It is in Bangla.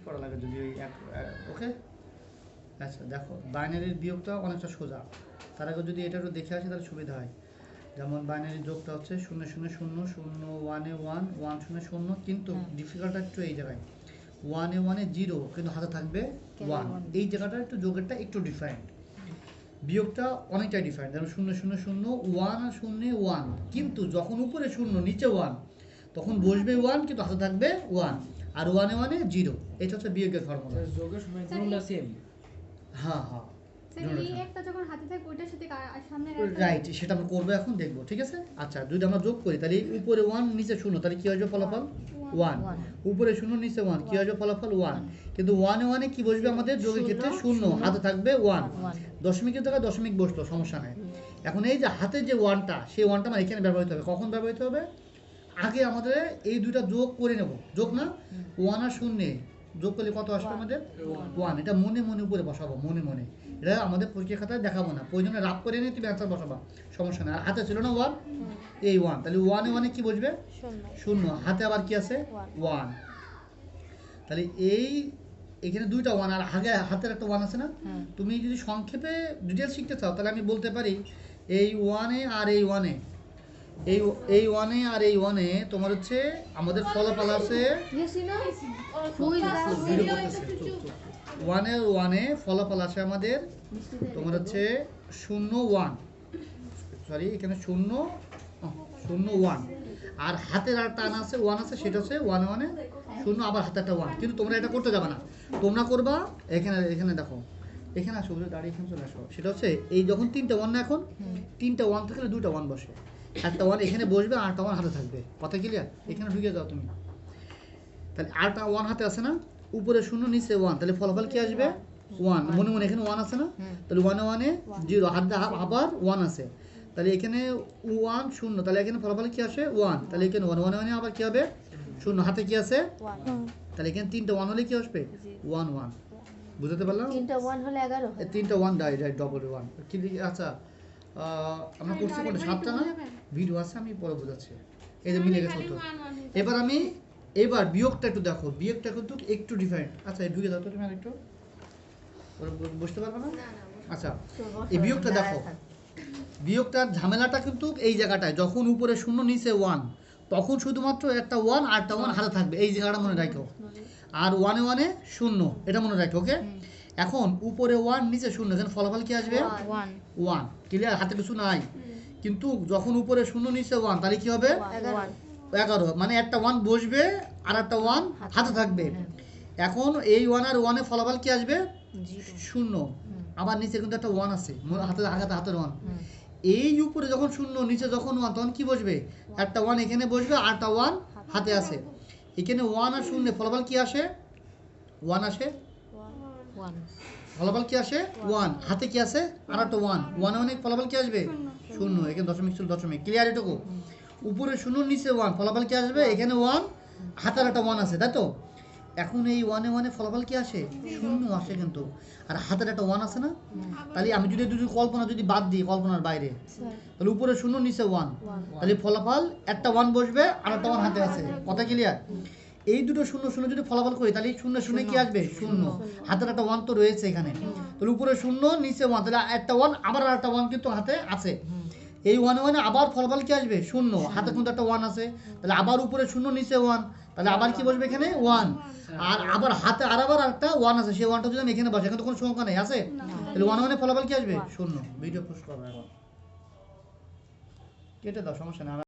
করা লাগে যদি ওকে। আচ্ছা দেখো, বাইনারির বিয়োগটা অনেকটা সোজা। তার আগে যদি এটা একটু দেখে আসি তাহলে সুবিধা হয়। যেমন বাইনারি যোগটা হচ্ছে 0 0 0 0 1 এ 1 1 0 0, কিন্তু ডিফিকাল্টটা একটু এই জায়গায় 1 এ 1 এ 0, কিন্তু হাতে থাকবে 1। এই জায়গাটা একটু যোগেরটা একটু ডিফারেন্ট, বিয়োগটা অনেকটাই ডিফারেন্ট। যেমন 0 0 0 1 আর 0 1, কিন্তু যখন উপরে 0 নিচে 1 তখন বসবে 1 কিন্তু হাতে থাকবে 1, আর 1 এ 1 এ 0। এটা হচ্ছে বিয়োগের ফর্মুলা। যোগের সময় গুণটা সেম। হ্যাঁ হ্যাঁ একটা যখন হাতে থাকে ওইটার সাথে সামনে রাইট, সেটা আমরা করবো এখন, দেখবো, ঠিক আছে। আচ্ছা যদি আমরা যোগ করি তাহলে উপরে 1 নিচে 0, তাহলে কি আসবে ফলাফল 1। উপরে 0 নিচে 1, কি আসবে ফলাফল 1। কিন্তু 1 এ 1 এ কি বসবে আমাদের যোগের ক্ষেত্রে 0, হাতে থাকবে 1। দশমিকের জায়গায় দশমিক বসলো, সমস্যা নেই। এখন এই যে হাতে যে 1টা, সেই 1টা আমার এখানে ব্যবহৃত হবে। কখন ব্যবহৃত হবে? আগে আমাদের এই দুইটা যোগ করে নেব। যোগ না, 1 আর 0 যোগ করলে কত আসবে আমাদের? 1। এটা মনে মনে উপরে বসাবো, মনে মনে। এটা আমাদের পরীক্ষা খাতায় দেখাবো না, প্রয়োজনে রাফ করে নিয়ে তুমি অ্যান্সার বসাবা, সমস্যা নেই। আর হাতে ছিল না 1, এই 1, তাহলে 1 এ 1 এ কি বসবে? 0। হাতে আবার কি আছে? 1। তাহলে এখানে দুইটা 1 আর আগে হাতের একটা 1 আছে না। তুমি যদি সংক্ষেপে ডিটেলস শিখতে চাও তাহলে আমি বলতে পারি এই 1 এ আর এই 1 এ, এই 1 এ আর এই 1 এ তোমার হচ্ছে আমাদের ফলাফল আছে 1 এর 1 এ ফলাফল আছে আমাদের তোমার হচ্ছে 0 1, সরি এখানে 0 0 1, আর হাতের আর টান আছে 1 আছে, সেটা হচ্ছে 1 এ 1 এ 0, আবার হাতে একটা 1। কিন্তু তোমরা এটা করতে যাবে না, তোমরা করবা এখানে দেখো, এখানে আসো, দাঁড়িয়ে এখানে চলে আসো। সেটা হচ্ছে এই যখন 3টে 1 না, এখন 3টে 1 থাকলে 2টা 1 বসে, একটা 1 এখানে বসবে আর একটা 1 হাতে থাকবে। কথা ক্লিয়ার? এখানে ঢুকে যাও তুমি, তাহলে আরটা 1 হাতে আছে না, উপরে 0 নিচে 1, তাহলে ফলাফল কি আসবে? 1। মনে মনে এখানে 1 আছে না, তাহলে 1 এ 1 এ 0, হাতে আবার 1 আছে, তাহলে এখানে 1 0, তাহলে এখানে ফলাফল কি আসে? 1। তাহলে এখানে 1 1 এ আবার কি হবে? 0। হাতে কি আছে? 1। তাহলে এখানে 3টে 1 হলে কি আসবে? 1 1। বুঝতে পারলাম? 3টা 1 হলে 11 হয়। 3টে 1 ডাইরেক্ট ডবল 1 কি। আচ্ছা আমরা করছি কোনটা? 7টা না? ভিডিও আছে, আমি পরে বোঝাচ্ছি। এই যে মিলে গেছে তো। এবার বিয়োগটা একটু দেখো, বিয়োগটা কিন্তু একটু ডিফারেন্ট। আচ্ছা এই ঢুকে দাও তো তুমি আরেকটু, বুঝতে পারবে না? আচ্ছা এই বিয়োগটা দেখো, বিয়োগটার ঝামেলাটা কিন্তু এই জায়গাটায়, যখন উপরে 0 নিচে 1 তখন শুধুমাত্র একটা 1 আর একটা 1 হাতে থাকবে, এই জায়গাটা মনে রাখো। আর 1 এ 1 এ 0, এটা মনে রাখো, ওকে। এখন উপরে 1 নিচে 0, এখানে ফলাফল কি আসবে? 1। ক্লিয়ার? হাতে কিছু নাই, কিন্তু যখন উপরে 0 নিচে 1 তাহলে কি হবে? 11। মানে একটা 1 বসবে আর একটা 1 হাতে থাকবে। এখন এই 1 আর 1 এ ফলাফল কি আসবে? 0। আবার নিচে কিন্তু একটা 1 আছে, হাতের 1। এই উপরে যখন 0 নিচে যখন 1 তখন কি বসবে? একটা 1 এখানে বসবে আর একটা 1 হাতে আছে। এখানে 1 আর 0 ফলাফল কি আসে? 1 আসে। ফলাফল কি আসে? 1। হাতে কি আছে? আর একটা 1, 1 এ 1 এ ফলাফল কি আসবে? 0। এখানে দশমিক ছিল, দশমিক। ক্লিয়ার এটুকু? উপরে 0 নিচে 1 ফলাফল কি আসবে? এখানে 1, হাতের একটা 1 আছে, তাই তো। এখন এই 1 এ 1 এ ফলাফল কি আসে? 0 আসে কিন্তু, আর হাতের একটা 1 আছে না। তাহলে আমি যদি কল্পনা যদি বাদ দিই, কল্পনার বাইরে, তাহলে উপরে 0 নিচে 1, তাহলে ফলাফল একটা 1 বসবে আর একটা 1 হাতে আছে। কথা ক্লিয়ার? এই দুটো 0 0 যদি ফলাফল করি তাহলে 0 0 কি আসবে? 0। হাতের একটা 1 তো রয়েছে এখানে, তাহলে উপরে 0 নিচে 1, তাহলে একটা 1 আবার একটা 1 কিন্তু হাতে আছে। এই 1 এ 1 এ আবার ফলাফল কি আসবে? 0। হাতে কিন্তু একটা 1 আছে, তাহলে আবার উপরে 0 নিচে 1, তাহলে আবার কি বসবে এখানে? 1। আর আবার হাতে আবার একটা 1 আছে, সেই 1টা যদি আমি এখানে বসাই, এখানে তো কোনো সংখ্যা নেই, আছে। তাহলে 1 1 এ ফলাফল কি আসবে? 0। ভিডিও পোস্ট করবো এখন, কেটে দাও, সমস্যা নেই।